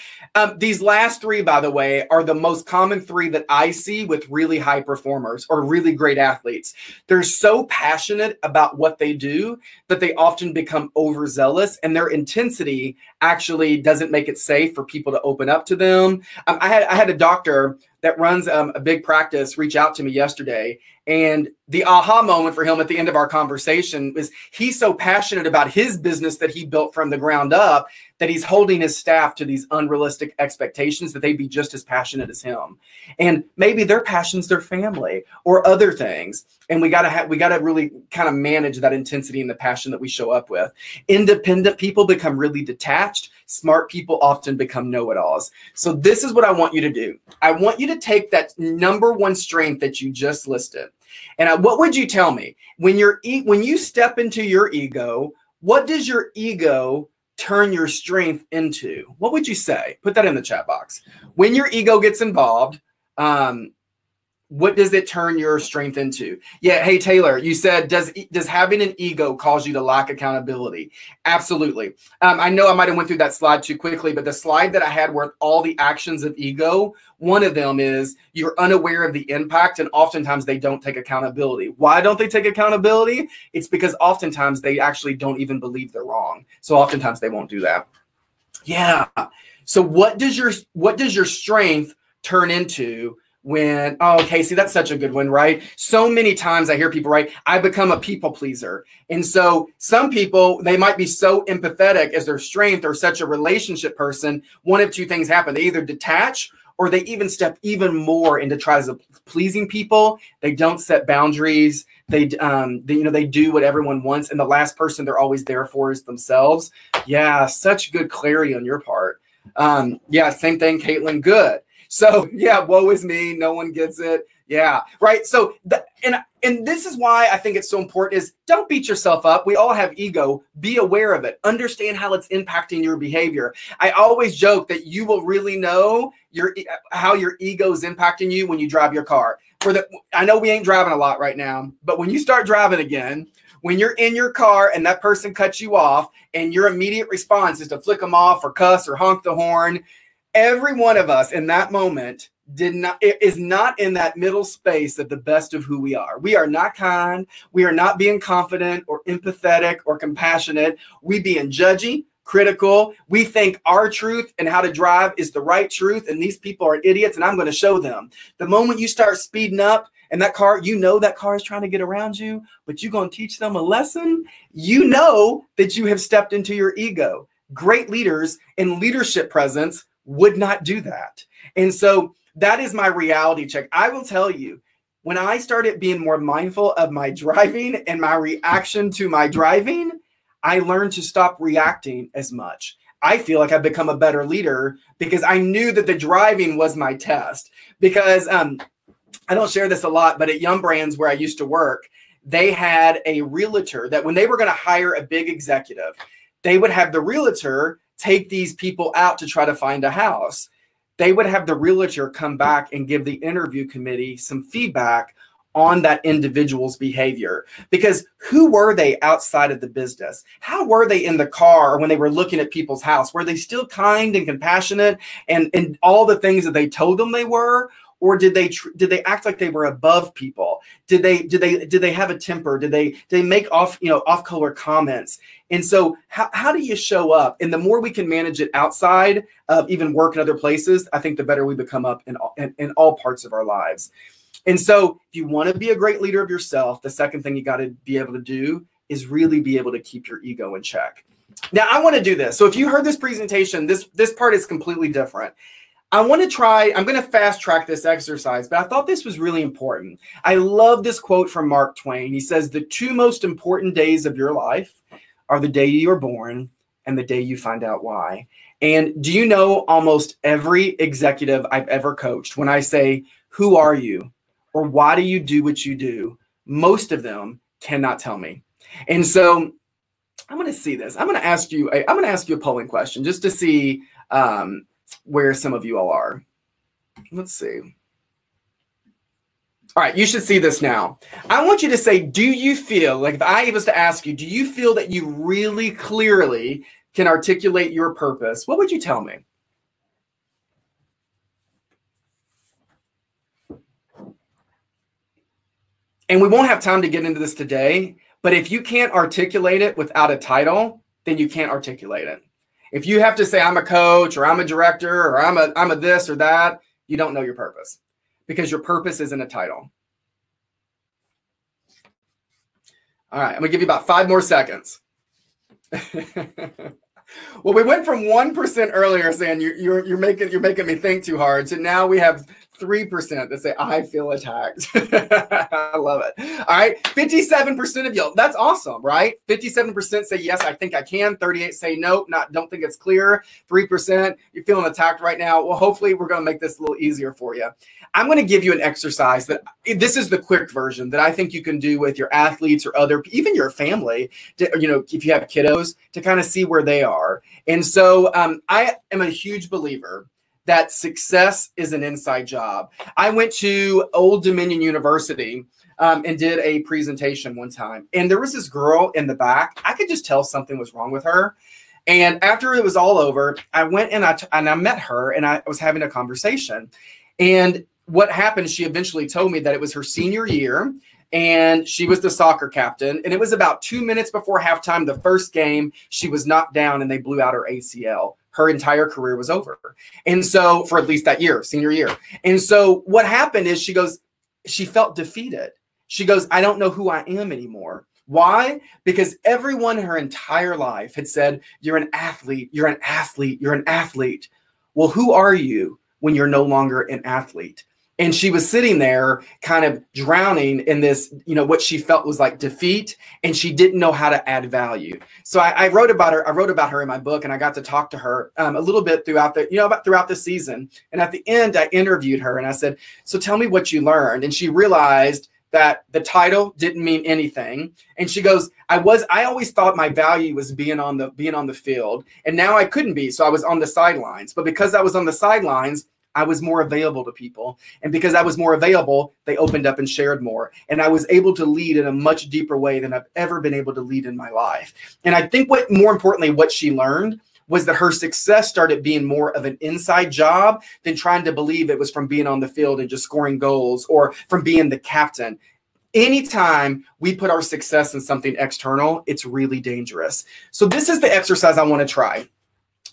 These last three, by the way, are the most common three that I see with really high performers or really great athletes. They're so passionate about what they do that they often become overzealous, and their intensity actually doesn't make it safe for people to open up to them. I had a doctor that runs a big practice reach out to me yesterday, and the aha moment for him at the end of our conversation was he's so passionate about his business that he built from the ground up that he's holding his staff to these unrealistic expectations that they'd be just as passionate as him. And maybe their passion's their family or other things. And we gotta really kind of manage that intensity and the passion that we show up with. Independent people become really detached. Smart people often become know-it-alls. So this is what I want you to do. I want you to take that number one strength that you just listed. And what would you tell me when you step into your ego? What does your ego turn your strength into? What would you say? Put that in the chat box. When your ego gets involved, what does it turn your strength into? Yeah. Hey, Taylor, you said, does having an ego cause you to lack accountability? Absolutely. I know I might have went through that slide too quickly, but the slide that I had with all the actions of ego, one of them is you're unaware of the impact, and oftentimes they don't take accountability. Why don't they take accountability? It's because oftentimes they actually don't even believe they're wrong. So oftentimes they won't do that. Yeah. So what does your strength turn into when, oh, Casey, that's such a good one, right? So many times I hear people, right, I become a people pleaser. And so some people, they might be so empathetic as their strength or such a relationship person. One of two things happen. They either detach or they even step even more into tries of pleasing people. They don't set boundaries. They do what everyone wants. And the last person they're always there for is themselves. Yeah, such good clarity on your part. Yeah, same thing, Caitlin. Good. So yeah, woe is me. No one gets it. Yeah, right. So and this is why I think it's so important is don't beat yourself up. We all have ego. Be aware of it. Understand how it's impacting your behavior. I always joke that you will really know how your ego is impacting you when you drive your car. I know we ain't driving a lot right now, but when you start driving again, when you're in your car and that person cuts you off and your immediate response is to flick them off or cuss or honk the horn, every one of us in that moment is not in that middle space of the best of who we are. We are not kind. We are not being confident or empathetic or compassionate. We being judgy, critical. We think our truth and how to drive is the right truth. And these people are idiots and I'm going to show them. The moment you start speeding up and that car is trying to get around you, but you're going to teach them a lesson, you know that you have stepped into your ego. Great leaders and leadership presence would not do that. And so that is my reality check. I will tell you, when I started being more mindful of my driving and my reaction to my driving, I learned to stop reacting as much. I feel like I've become a better leader because I knew that the driving was my test. Because I don't share this a lot, but at Yum Brands, where I used to work, they had a realtor that when they were going to hire a big executive, they would have the realtor take these people out to try to find a house. They would have the realtor come back and give the interview committee some feedback on that individual's behavior. Because who were they outside of the business? How were they in the car when they were looking at people's house? Were they still kind and compassionate and all the things that they told them they were? Or did they act like they were above people? Did they have a temper? Did they make off color comments? And so how do you show up? And the more we can manage it outside of even work in other places, I think the better we become up in all parts of our lives. And so if you want to be a great leader of yourself, the second thing you got to be able to do is really be able to keep your ego in check. Now, I want to do this. So if you heard this presentation, this part is completely different. I'm going to fast track this exercise, but I thought this was really important. I love this quote from Mark Twain. He says, the two most important days of your life are the day you are born and the day you find out why. And do you know almost every executive I've ever coached, when I say, who are you? Or why do you do what you do? Most of them cannot tell me. And so I'm going to see this. I'm going to ask you a polling question just to see where some of you all are. Let's see. All right, you should see this now. I want you to say, do you feel, like if I was to ask you, do you feel that you really clearly can articulate your purpose? What would you tell me? And we won't have time to get into this today, but if you can't articulate it without a title, then you can't articulate it. If you have to say, I'm a coach, or I'm a director, or I'm a this or that, you don't know your purpose, because your purpose isn't a title. All right, I'm gonna give you about 5 more seconds. Well, we went from 1% earlier saying you're making me think too hard, to now we have 3% that say, I feel attacked. I love it. All right. 57% of y'all. That's awesome, right? 57% say, yes, I think I can. 38 say, nope, don't think it's clear. 3%, you're feeling attacked right now. Well, hopefully we're going to make this a little easier for you. I'm going to give you an exercise that this is the quick version that I think you can do with your athletes or even your family, to, if you have kiddos, to kind of see where they are. And so I am a huge believer that success is an inside job. I went to Old Dominion University and did a presentation one time. And there was this girl in the back. I could just tell something was wrong with her. And after it was all over, I went and I met her and I was having a conversation. And what happened, she eventually told me that it was her senior year and she was the soccer captain. And it was about 2 minutes before halftime, the first game, she was knocked down and they blew out her ACL. Her entire career was over. And so for at least that year, senior year. And so what happened is she felt defeated. She goes, I don't know who I am anymore. Why? Because everyone her entire life had said, you're an athlete, you're an athlete, you're an athlete. Well, who are you when you're no longer an athlete? And she was sitting there kind of drowning in this, what she felt was like defeat, and she didn't know how to add value. So I wrote about her. I wrote about her in my book, and I got to talk to her a little bit throughout the season. And at the end, I interviewed her and I said, so tell me what you learned. And she realized that the title didn't mean anything. And she goes, I always thought my value was being on the field, and now I couldn't be. So I was on the sidelines, but because I was on the sidelines, I was more available to people. And because I was more available, they opened up and shared more. And I was able to lead in a much deeper way than I've ever been able to lead in my life. And I think more importantly, what she learned was that her success started being more of an inside job than trying to believe it was from being on the field and just scoring goals or from being the captain. Anytime we put our success in something external, it's really dangerous. So this is the exercise I want to try.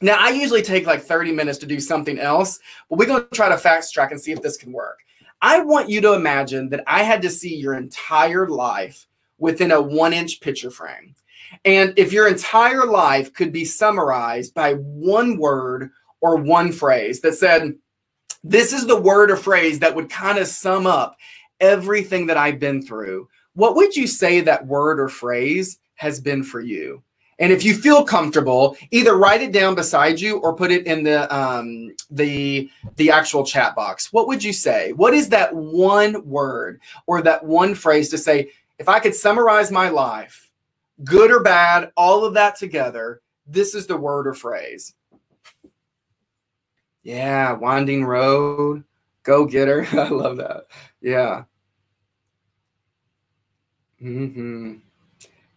Now, I usually take like 30 minutes to do something else, but we're going to try to fast track and see if this can work. I want you to imagine that I had to see your entire life within a 1-inch picture frame. And if your entire life could be summarized by one word or one phrase that said, this is the word or phrase that would kind of sum up everything that I've been through, what would you say that word or phrase has been for you? And if you feel comfortable, either write it down beside you or put it in the actual chat box. What would you say? What is that one word or that one phrase to say, if I could summarize my life, good or bad, all of that together, this is the word or phrase? Yeah, winding road, go getter. I love that. Yeah.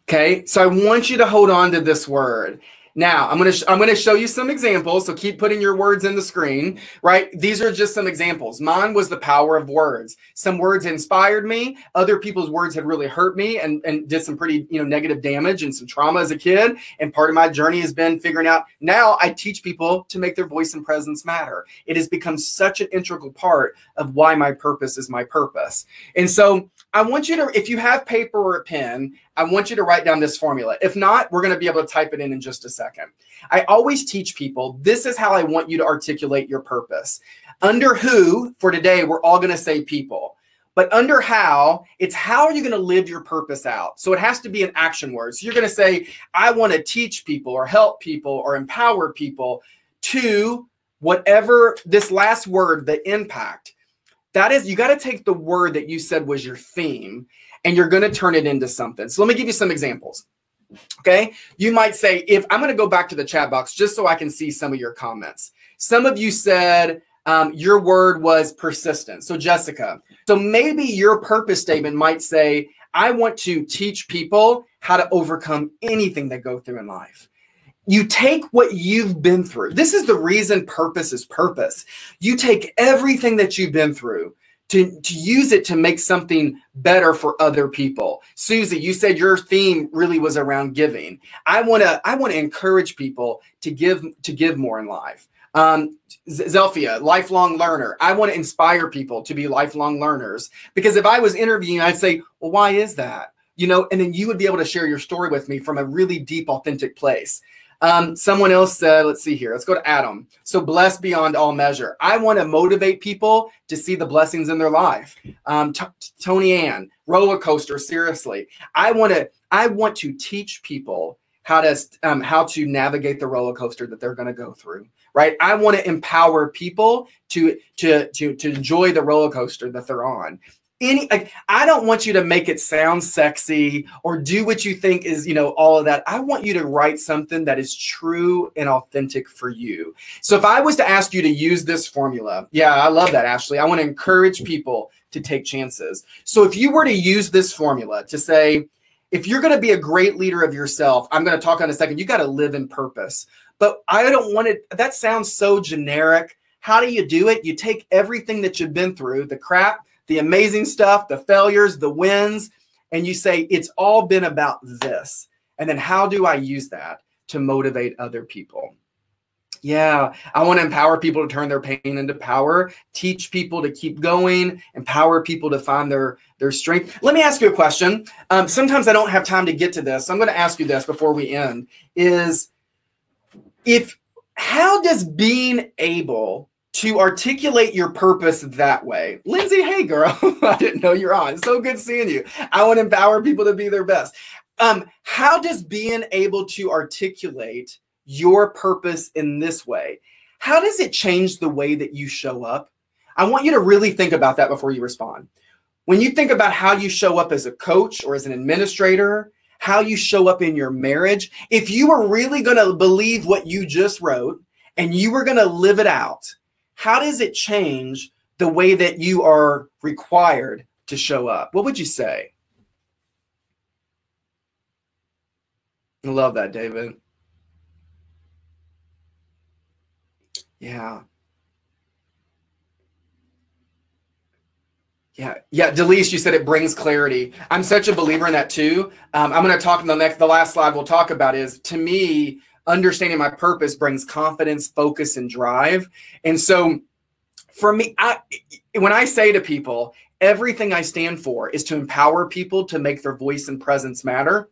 Okay, so I want you to hold on to this word. Now, I'm going to show you some examples, so keep putting your words in the screen, right? These are just some examples. Mine was the power of words. Some words inspired me. Other people's words had really hurt me and did some pretty, negative damage and some trauma as a kid. And part of my journey has been figuring out, now I teach people to make their voice and presence matter. It has become such an integral part of why my purpose is my purpose. And so I want you to, if you have paper or a pen, I want you to write down this formula. If not, we're going to be able to type it in just a second. I always teach people, this is how I want you to articulate your purpose. Under who, for today, we're all going to say people. But under how, it's how are you going to live your purpose out? So it has to be an action word. So you're going to say, I want to teach people or help people or empower people to whatever this last word, the impact. That is, you got to take the word that you said was your theme and you're going to turn it into something. So let me give you some examples. Okay. You might say, if I'm going to go back to the chat box just so I can see some of your comments. Some of you said your word was persistent. So Jessica, so maybe your purpose statement might say, I want to teach people how to overcome anything they go through in life. You take what you've been through. This is the reason purpose is purpose. You take everything that you've been through to use it to make something better for other people. Susie, you said your theme really was around giving. I want to encourage people to give more in life. Zelfia, lifelong learner. I want to inspire people to be lifelong learners, because if I was interviewing, I'd say, well, why is that? And then you would be able to share your story with me from a really deep, authentic place. Someone else said, let's see here. Let's go to Adam. So blessed beyond all measure. I want to motivate people to see the blessings in their life. Tony Ann, roller coaster. Seriously, I want to teach people how to navigate the roller coaster that they're going to go through. Right. I want to empower people to enjoy the roller coaster that they're on. I don't want you to make it sound sexy or do what you think is, all of that. I want you to write something that is true and authentic for you. So if I was to ask you to use this formula, yeah, I love that, Ashley. I want to encourage people to take chances. So if you were to use this formula to say, if you're going to be a great leader of yourself, I'm going to talk on a second, you got to live in purpose. But I don't want it. That sounds so generic. How do you do it? You take everything that you've been through, the crap, the amazing stuff, the failures, the wins, and you say, it's all been about this. And then how do I use that to motivate other people? Yeah, I want to empower people to turn their pain into power, teach people to keep going, empower people to find their strength. Let me ask you a question. Sometimes I don't have time to get to this. So I'm going to ask you this before we end, how does being able to articulate your purpose that way? Lindsay, hey girl, I didn't know you're on. So good seeing you. I want to empower people to be their best. How does being able to articulate your purpose in this way, how does it change the way that you show up? I want you to really think about that before you respond. When you think about how you show up as a coach or as an administrator, how you show up in your marriage, if you were really going to believe what you just wrote and you were going to live it out, how does it change the way that you are required to show up? What would you say? I love that, David. Yeah. Yeah, Delise, you said it brings clarity. I'm such a believer in that too. I'm going to talk in the last slide we'll talk about is, to me, understanding my purpose brings confidence, focus, and drive. And so for me, when I say to people, everything I stand for is to empower people to make their voice and presence matter,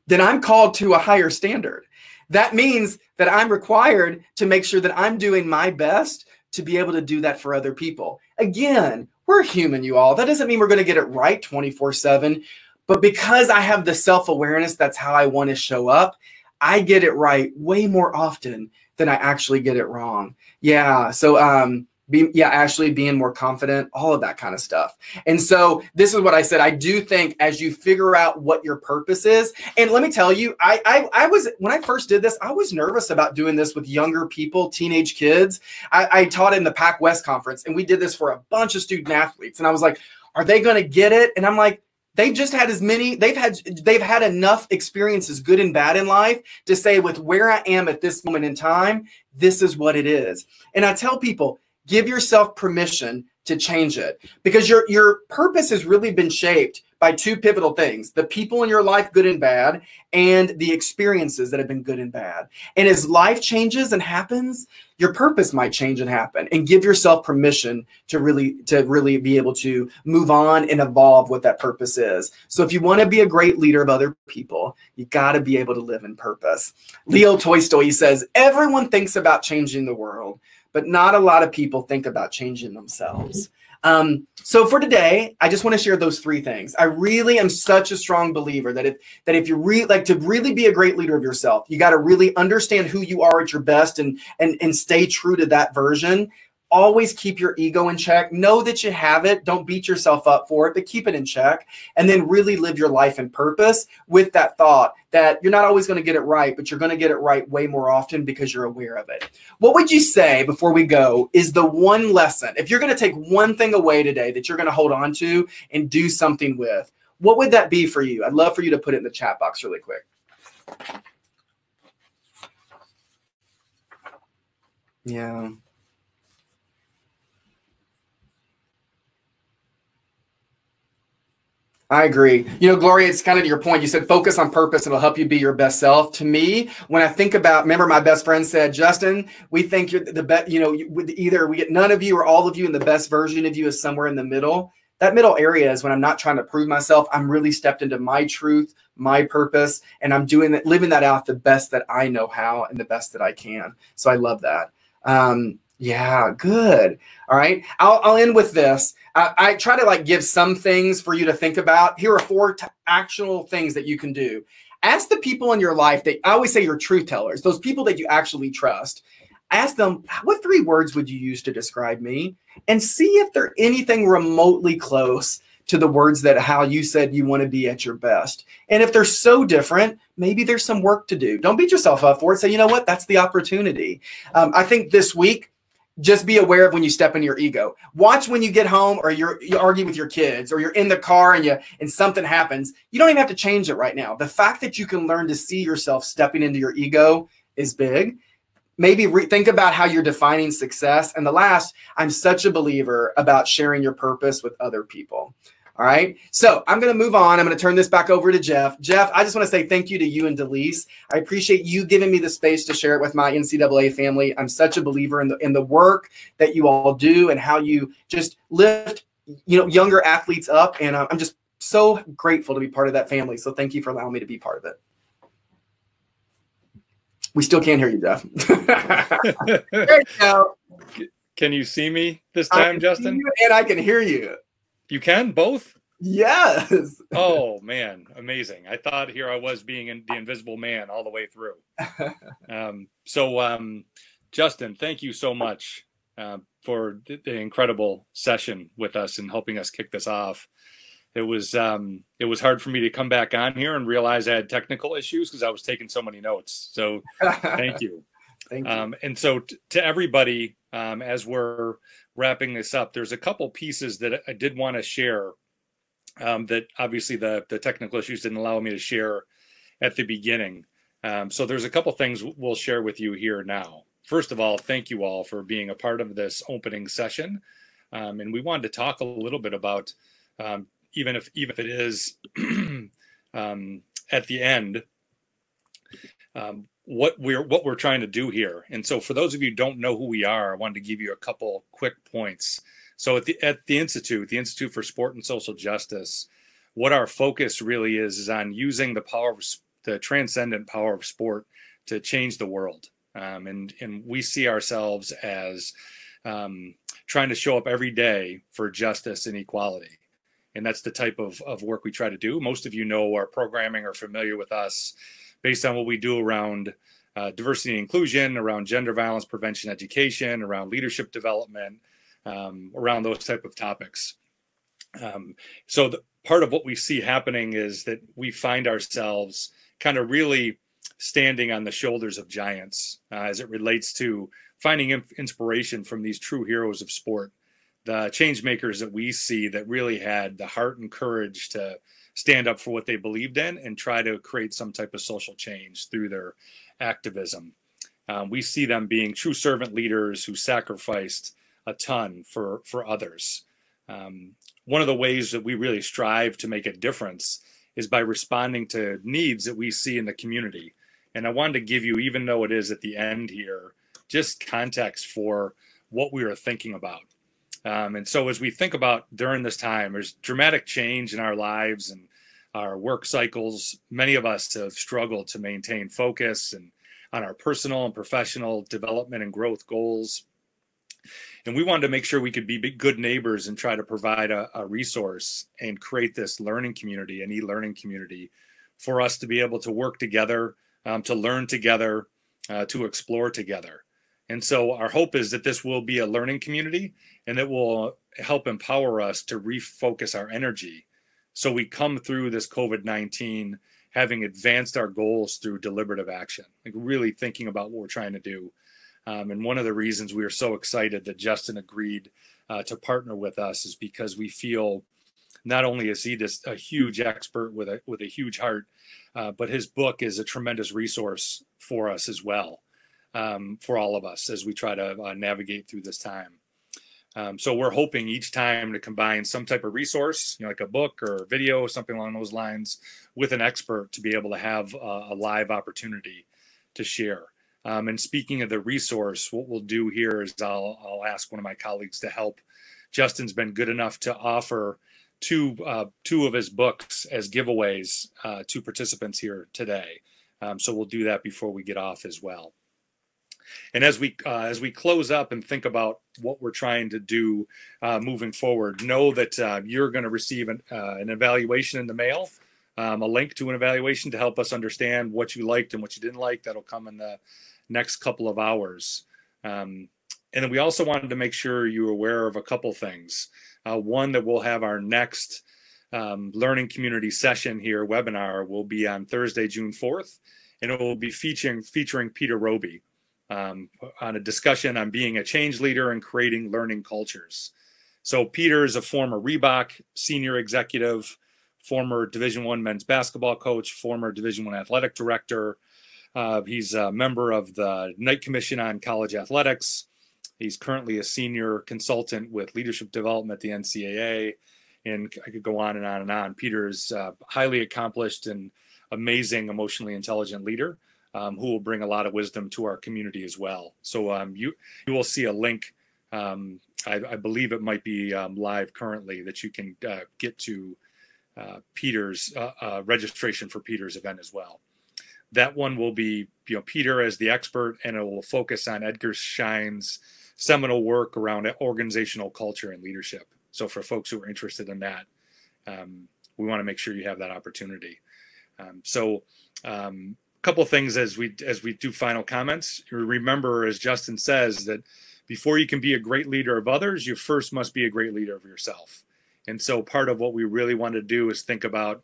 then I'm called to a higher standard. That means that I'm required to make sure that I'm doing my best to be able to do that for other people. Again, we're human, you all. That doesn't mean we're going to get it right 24/7. But because I have the self-awareness, that's how I want to show up, I get it right way more often than I actually get it wrong. Yeah. So, Ashley, being more confident, all of that kind of stuff. And so this is what I said. I do think as you figure out what your purpose is, and let me tell you, I was, when I first did this, I was nervous about doing this with younger people, teenage kids. I taught in the Pac West conference, and we did this for a bunch of student athletes. And I was like, are they going to get it? And I'm like, they've just had they've had enough experiences, good and bad in life, to say with where I am at this moment in time, this is what it is. And I tell people, give yourself permission to change it, because your purpose has really been shaped by two pivotal things: the people in your life, good and bad, and the experiences that have been good and bad. And as life changes and happens, your purpose might change and happen. And give yourself permission to really be able to move on and evolve what that purpose is. So if you want to be a great leader of other people, you got to be able to live in purpose. Leo Tolstoy says, everyone thinks about changing the world, but not a lot of people think about changing themselves. So for today, I just want to share those three things. I really am such a strong believer that if you really be a great leader of yourself, you got to really understand who you are at your best and stay true to that version. Always keep your ego in check. Know that you have it. Don't beat yourself up for it, but keep it in check. And then really live your life in purpose with that thought that you're not always going to get it right, but you're going to get it right way more often because you're aware of it. What would you say, before we go, is the one lesson, if you're going to take one thing away today that you're going to hold on to and do something with, what would that be for you? I'd love for you to put it in the chat box really quick. Yeah. I agree. You know, Gloria, it's kind of your point. You said focus on purpose. It'll help you be your best self. To me, when I think about, remember my best friend said, Justin, we think you're the best, either we get none of you or all of you, and the best version of you is somewhere in the middle. That middle area is when I'm not trying to prove myself. I'm really stepped into my truth, my purpose, and I'm doing that, living that out the best that I know how and the best that I can. So I love that. Yeah, good. All right. I'll end with this. I try to give some things for you to think about. Here are 4 actual things that you can do. Ask the people in your life that I always say your truth tellers, those people that you actually trust. Ask them, what 3 words would you use to describe me? And see if they're anything remotely close to the words that how you said you want to be at your best. And if they're so different, maybe there's some work to do. Don't beat yourself up for it. Say, you know what? That's the opportunity. I think this week, just be aware of when you step into your ego. Watch when you get home or you argue with your kids or you're in the car and something happens. You don't even have to change it right now. The fact that you can learn to see yourself stepping into your ego is big. Maybe think about how you're defining success. And the last, I'm such a believer about sharing your purpose with other people. All right. So I'm going to move on. I'm going to turn this back over to Jeff. Jeff, I just want to say thank you to you and Delise. I appreciate you giving me the space to share it with my NCAA family. I'm such a believer in the work that you all do and how you just lift, younger athletes up. And I'm just so grateful to be part of that family. So thank you for allowing me to be part of it. We still can't hear you, Jeff. There you go. Can you see me this time, Justin? And I can hear you. You can both? Yes. Oh man, amazing. I thought here I was being the invisible man all the way through. Justin, thank you so much for the incredible session with us and helping us kick this off. It was hard for me to come back on here and realize I had technical issues because I was taking so many notes. So thank you. Thank you. And so to everybody, as we're wrapping this up, there's a couple pieces that I did want to share that obviously the technical issues didn't allow me to share at the beginning. So there's a couple things we'll share with you here now. First of all, thank you all for being a part of this opening session. And we wanted to talk a little bit about, even if it is at the end, what we're trying to do here. And so for those of you who don't know who we are, I wanted to give you a couple quick points. So at the Institute for Sport and Social Justice, what our focus really is on using the transcendent power of sport to change the world. And we see ourselves as trying to show up every day for justice and equality. And that's the type of work we try to do. Most of you know our programming, are familiar with us based on what we do around diversity and inclusion, around gender violence prevention education, around leadership development, around those type of topics. So part of what we see happening is that we find ourselves kind of really standing on the shoulders of giants as it relates to finding inspiration from these true heroes of sport, the change makers that we see that really had the heart and courage to stand up for what they believed in and try to create some type of social change through their activism. We see them being true servant leaders who sacrificed a ton for others. One of the ways that we really strive to make a difference is by responding to needs that we see in the community. And I wanted to give you, even though it is at the end here, just context for what we are thinking about. And so as we think about during this time, there's dramatic change in our lives and our work cycles. Many of us have struggled to maintain focus and on our personal and professional development and growth goals. And we wanted to make sure we could be good neighbors and try to provide a resource and create this learning community, an e-learning community, for us to be able to work together, to learn together, to explore together. And so our hope is that this will be a learning community and that will help empower us to refocus our energy so we come through this COVID-19 having advanced our goals through deliberative action, like really thinking about what we're trying to do. And one of the reasons we are so excited that Justin agreed to partner with us is because we feel not only is he just a huge expert with a huge heart, but his book is a tremendous resource for us as well, for all of us as we try to navigate through this time. So we're hoping each time to combine some type of resource, like a book or a video or something along those lines, with an expert to be able to have a live opportunity to share. And speaking of the resource, what we'll do here is I'll ask one of my colleagues to help. Justin's been good enough to offer two of his books as giveaways to participants here today. So we'll do that before we get off as well. And as we close up and think about what we're trying to do moving forward, know that you're going to receive an evaluation in the mail, a link to an evaluation to help us understand what you liked and what you didn't like. That'll come in the next couple of hours. And then we also wanted to make sure you're aware of a couple things. One, that we'll have our next learning community session here, webinar, will be on Thursday, June 4th, and it will be featuring Peter Roby on a discussion on being a change leader and creating learning cultures. So Peter is a former Reebok senior executive, former Division I men's basketball coach, former Division I athletic director. He's a member of the Knight Commission on College Athletics. He's currently a senior consultant with leadership development at the NCAA, and I could go on and on and on. Peter's highly accomplished and amazing, emotionally intelligent leader who will bring a lot of wisdom to our community as well. So you will see a link. I believe it might be live currently, that you can get to Peter's registration for Peter's event as well. That one will be, Peter as the expert, and it will focus on Edgar Schein's seminal work around organizational culture and leadership. So for folks who are interested in that, we want to make sure you have that opportunity. A couple of things as we do final comments. Remember, as Justin says, that before you can be a great leader of others, you first must be a great leader of yourself. And so part of what we really want to do is think about,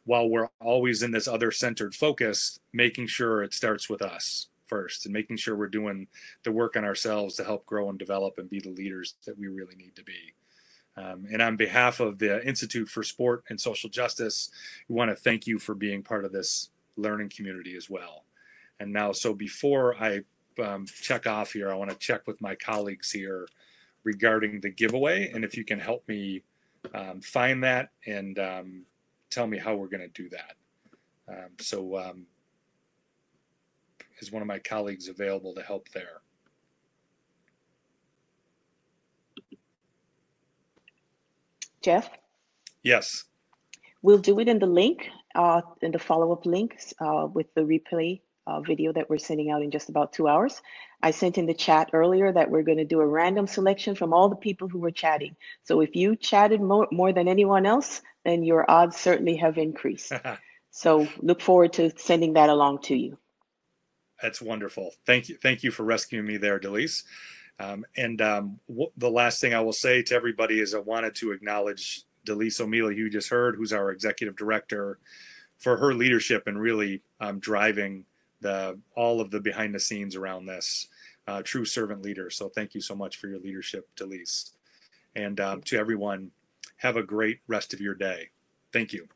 while we're always in this other-centered focus, making sure it starts with us first, and making sure we're doing the work on ourselves to help grow and develop and be the leaders that we really need to be. And on behalf of the Institute for Sport and Social Justice, we want to thank you for being part of this learning community as well. And now, so before I check off here, I want to check with my colleagues here regarding the giveaway, and if you can help me find that and tell me how we're going to do that. Is one of my colleagues available to help there? Jeff? Yes. We'll do it in the link, in the follow-up links with the replay video that we're sending out in just about 2 hours. I sent in the chat earlier that we're going to do a random selection from all the people who were chatting. So if you chatted more than anyone else, then your odds certainly have increased. So look forward to sending that along to you. That's wonderful. Thank you. Thank you for rescuing me there, Delise. The last thing I will say to everybody is I wanted to acknowledge Delise O'Mealy, who you just heard, who's our executive director, for her leadership and really driving all of the behind the scenes around this. True servant leader. So thank you so much for your leadership, Delise. And to everyone, have a great rest of your day. Thank you.